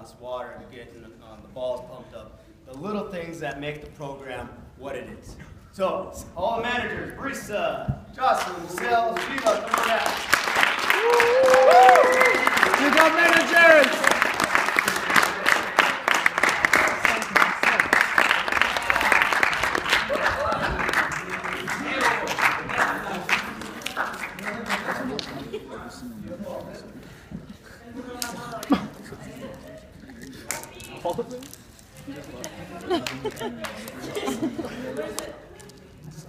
this water and getting the balls pumped up. The little things that make the program what it is. So, all managers, Brisa, Jocelyn, Sal, Sheila, come on out. You got managers!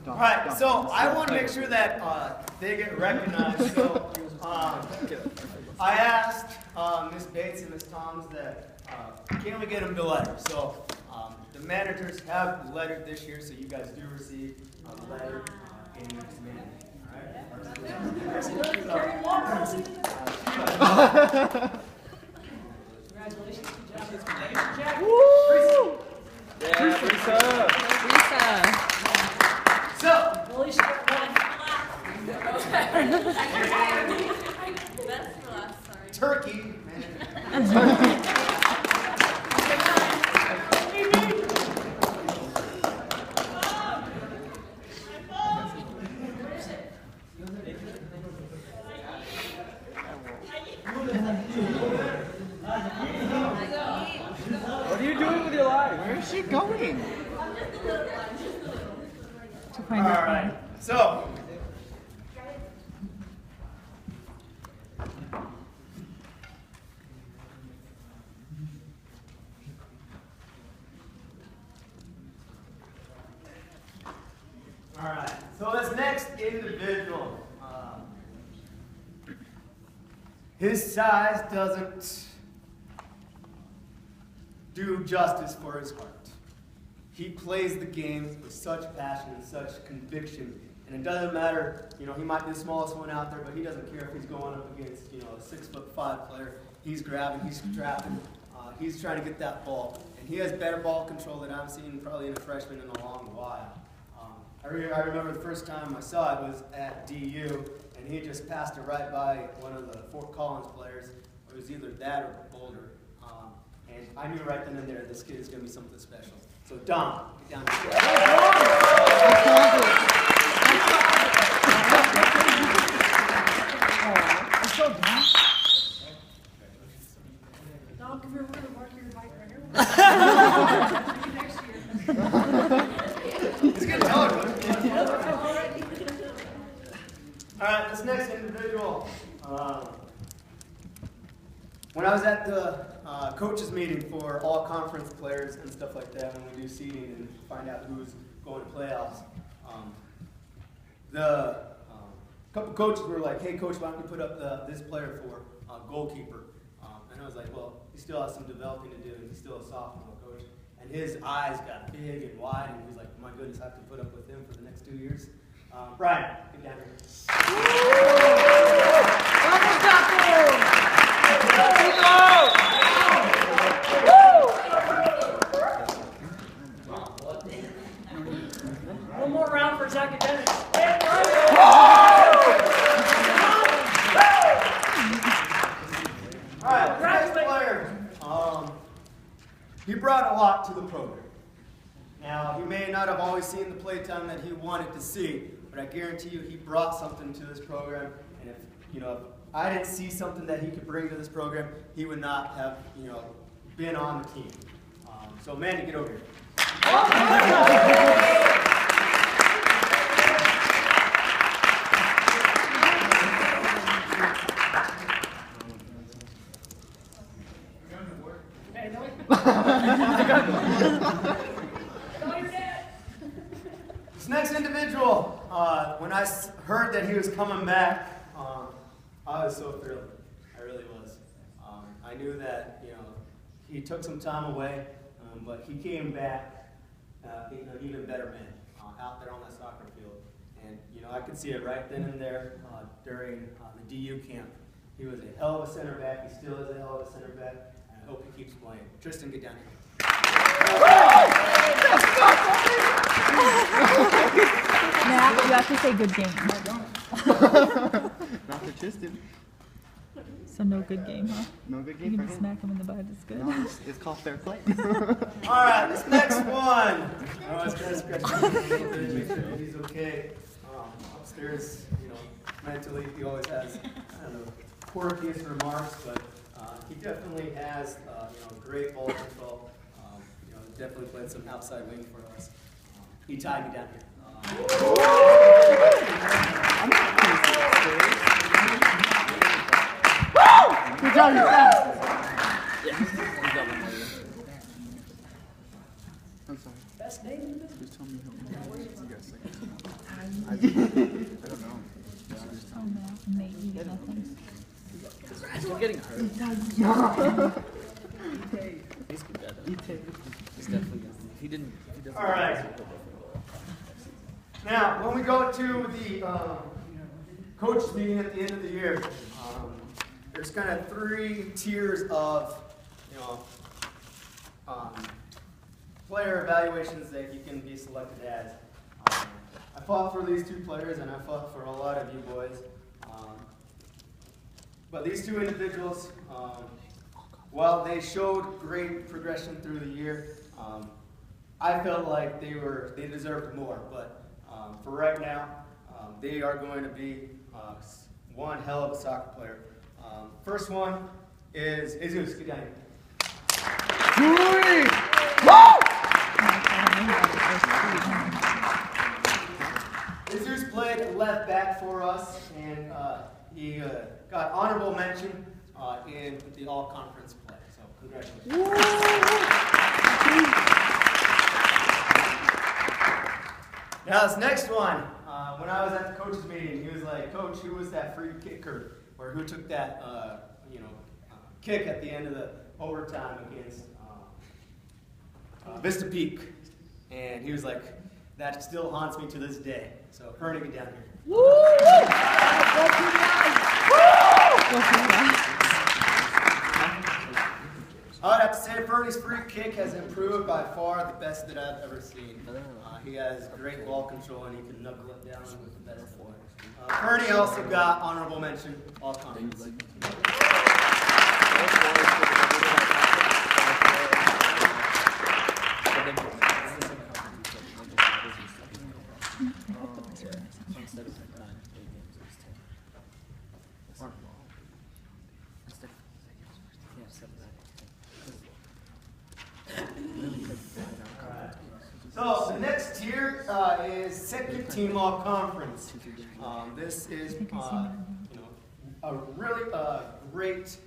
All right, so I want to make sure that they get recognized. So I asked Ms. Bates and Ms. Toms that can we get them to letter? So the managers have lettered this year, so you guys do receive a letter in next minute. All right? Congratulations. Woo! Yeah, Brisa! So, That's the last, sorry. turkey. What are you doing with your life? Where is she going? To find out. All right. So, all right. So this next individual, his size doesn't do justice for his heart. He plays the game with such passion and such conviction. And it doesn't matter, you know, he might be the smallest one out there, but he doesn't care if he's going up against, you know, a 6'5" player. He's grabbing, he's trapping, he's trying to get that ball. And he has better ball control than I've seen probably in a freshman in a long while. I remember the first time I saw it was at DU, and he just passed it right by one of the Fort Collins players. It was either that or Boulder. And I knew right then and there this kid is going to be something special. So, Dom, get down here. Dom, come here, we're going to mark your bike right here. Next year. He's going to tell her. All right, this next individual. When I was at the coaches meeting for all conference players and stuff like that, when we do seeding and find out who's going to playoffs, the couple coaches were like, "Hey, coach, why don't you put up this player for goalkeeper?" And I was like, "Well, he still has some developing to do, and he's still a sophomore, coach." And his eyes got big and wide, and he was like, "My goodness, I have to put up with him for the next 2 years." Brian, get down here. One more round for Zach and Dennis. All right, next player. He brought a lot to the program. Now, he may not have always seen the playtime that he wanted to see, but I guarantee you he brought something to this program. And if I didn't see something that he could bring to this program, he would not have been on the team. So, Mandy, get over here. This next individual, when I heard that he was coming back, I was so thrilled. I really was. I knew that he took some time away, but he came back an even better man out there on that soccer field. And I could see it right then and there during the DU camp. He was a hell of a center back. He still is a hell of a center back. And I hope he keeps playing. Tristan, get down here. Matt, you have to say good game. Not for Tristan. So no good game, huh? No good You game for can him. smack him in the butt. It's good. No, it's called fair play. All right, this next one. I was going to scratch him a little bit, make sure that he's okay. Upstairs, mentally, he always has, quirkiest remarks, but he definitely has, great ball control. Definitely played some outside wing for us. He tied me down here. Good job, you're fast. I'm sorry. Best name in the business. Just tell me who you guys think. I don't know. Oh no, Nate, you get nothing. He's still getting hurt. He's good guy though. He's definitely good. He doesn't. All right. Now, when we go to the coach meeting at the end of the year, there's kind of 3 tiers of, player evaluations that you can be selected as. I fought for these 2 players, and I fought for a lot of you boys. But these 2 individuals, while they showed great progression through the year, I felt like they deserved more. But for right now, they are going to be one hell of a soccer player. First one is Jesus. Get down here. Julie! Jesus played left back for us, and he got honorable mention in the all-conference play. So congratulations. Now this next one, when I was at the coach's meeting, he was like, "Coach, who was that free kicker, or who took that, kick at the end of the overtime against Vista Peak?" And he was like, "That still haunts me to this day." So, Ernie, get down here. I would have to say Fernie's free kick has improved by far, the best that I've ever seen. He has great ball control, and he can knuckle it down with the best of it. Fernie also got honorable mention, all conference. So the next tier is second team all conference. This is a really great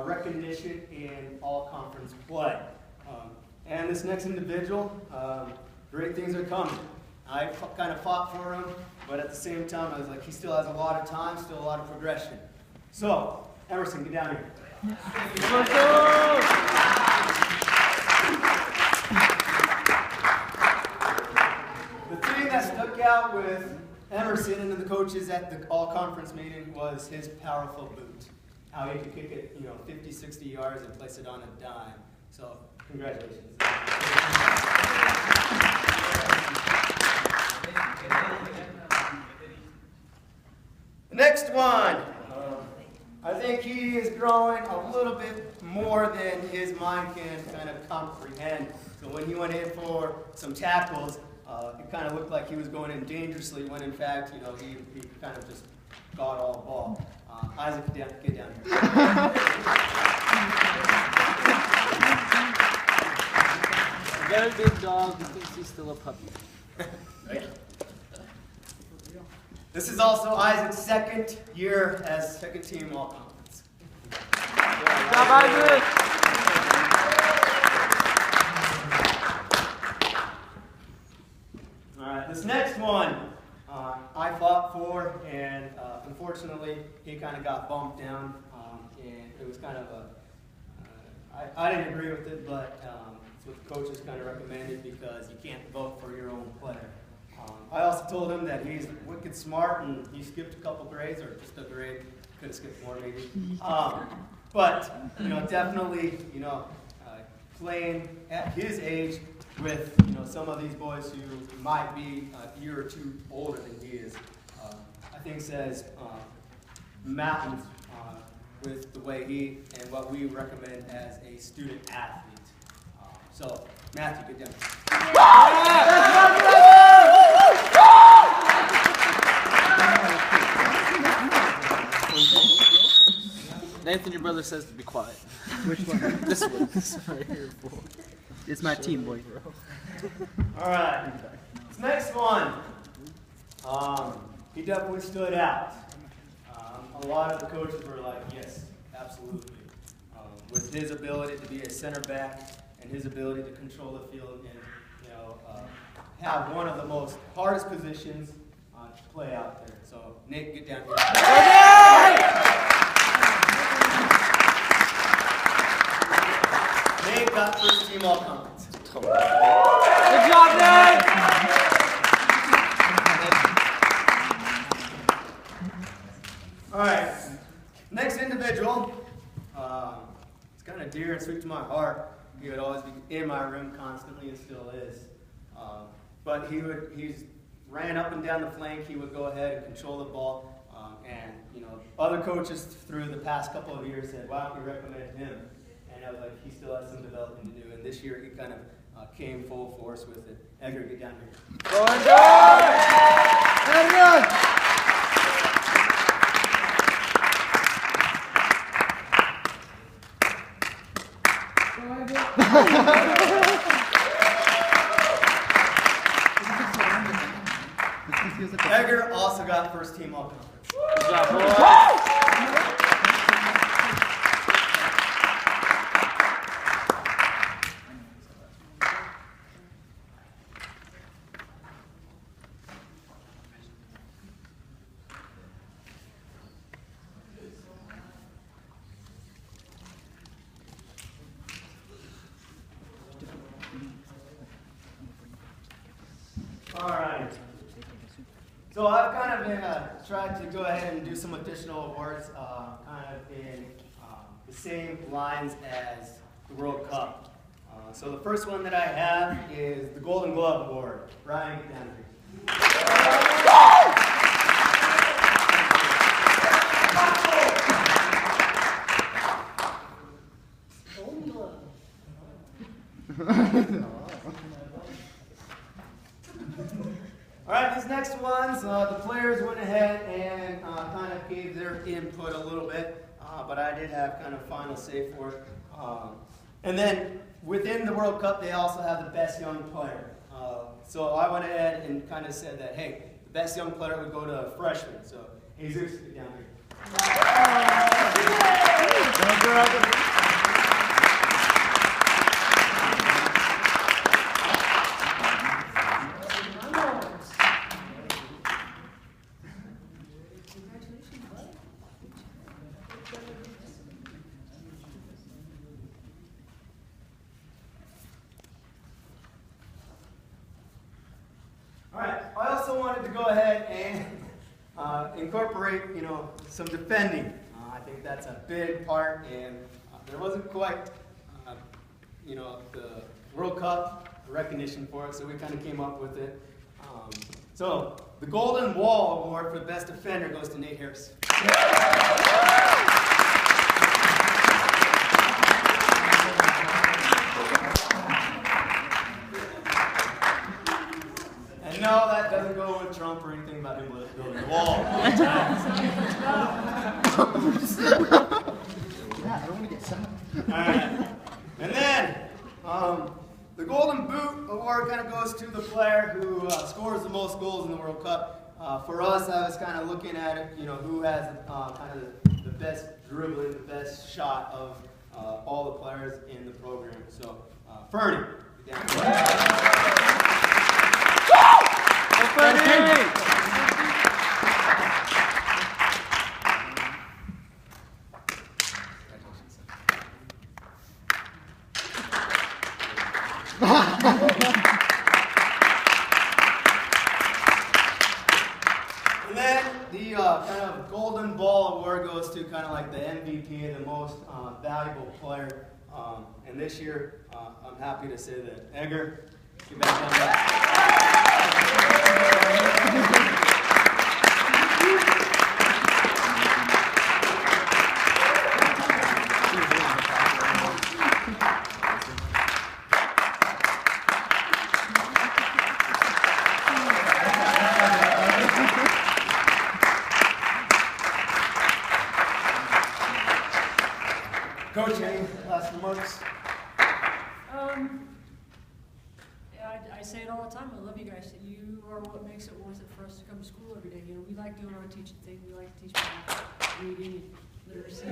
recognition in all conference play. And this next individual, great things are coming. I kind of fought for him, but at the same time I was like, he still has a lot of time, still a lot of progression. So Emerson, get down here. The thing that stuck out with Emerson and the coaches at the all-conference meeting was his powerful boot. How he could kick it, 50, 60 yards and place it on a dime. So, congratulations. The next one. I think he is growing a little bit more than his mind can kind of comprehend. So when he went in for some tackles, it kind of looked like he was going in dangerously when in fact, he kind of just got all the ball. Isaac, get down here. You got a big dog who thinks he's still a puppy. Right. This is also Isaac's second year as second team all conference. Good job, Isaac! All right, this next one I fought for, and unfortunately he kind of got bumped down, and it was kind of I didn't agree with it, but it's what the coaches kind of recommended because you can't vote for your own player. I also told him that he's wicked smart and he skipped a couple grades, or just a grade, could have skipped more maybe. But definitely, playing at his age with some of these boys who might be a year or two older than he is, I think says mountains with the way he and what we recommend as a student athlete. So, Matthew, get down. Nathan, your brother says to be quiet. Which one? This one. This one right here. It's my team, boy. All right. This next one, he definitely stood out. A lot of the coaches were like, yes, absolutely. With his ability to be a center back and his ability to control the field and have one of the most hardest positions to play out there. So, Nate, get down here. Nate got first team all conference. Good job, Nate! All right, next individual, it's kind of dear and sweet to my heart. He would always be in my room constantly and still is. But he's ran up and down the flank. He would go ahead and control the ball. And other coaches through the past couple of years said, "Why don't we recommend him?" And I was like, he still has some development to do. And this year he kind of came full force with it. Edgar, get down here. Going good! Edgar! Edgar also got first team all conference. Good job, boys. All right. So I've kind of been tried to go ahead and do some additional awards, kind of in the same lines as the World Cup. So the first one that I have is the Golden Glove Award. Ryan, get down here. All right, these next ones, the players went ahead and kind of gave their input a little bit, but I did have kind of final say for it. And then within the World Cup, they also have the best young player. So I went ahead and kind of said that, hey, the best young player would go to a freshman. So Jesus, get down here. All right, I also wanted to go ahead and incorporate, some defending. I think that's a big part, and there wasn't quite, the World Cup recognition for it, so we kind of came up with it. So the Golden Wall Award for the best defender goes to Nate Harris. And no, that doesn't go with Trump or anything about him building the wall. I don't want to get shot. Alright. And then, the Golden Boot Award kind of goes to the player who scores the most goals in the World Cup. For us, I was kind of looking at it, who has kind of the best dribbling, the best shot of all the players in the program. So, Fernie. And then the kind of Golden Ball Award goes to kind of like the MVP, the most valuable player. And this year, I'm happy to say that Edgar, get back down there. remarks? Yeah, I say it all the time. I love you guys. You are what makes it worth it for us to come to school every day. You know, we like doing our teaching thing. We like to teach people reading and literacy.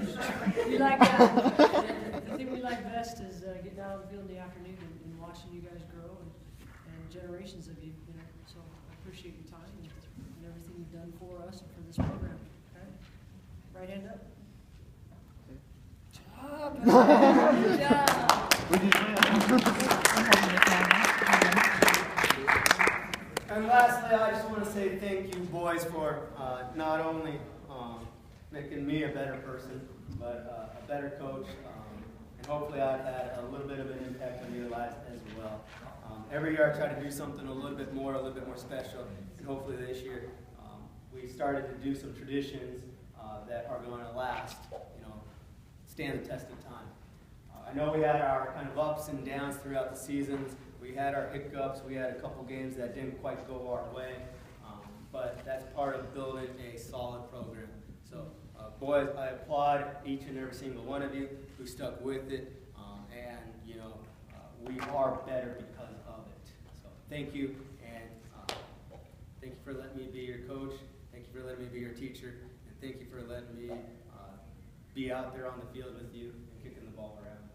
We like the thing we like best is getting out on the field in the afternoon and watching you guys grow and generations of you. You know, so I appreciate your time and everything you've done for us and for this program. Okay? Right hand up. Good job. And lastly, I just want to say thank you, boys, for not only making me a better person, but a better coach. And hopefully I've had a little bit of an impact on your lives as well. Every year I try to do something a little bit more special. And hopefully this year we started to do some traditions that are going to last, stand the test of time. I know we had our kind of ups and downs throughout the seasons. We had our hiccups. We had a couple games that didn't quite go our way. But that's part of building a solid program. So, boys, I applaud each and every single one of you who stuck with it. We are better because of it. So, thank you. And thank you for letting me be your coach. Thank you for letting me be your teacher. And thank you for letting me be out there on the field with you and kicking the ball around.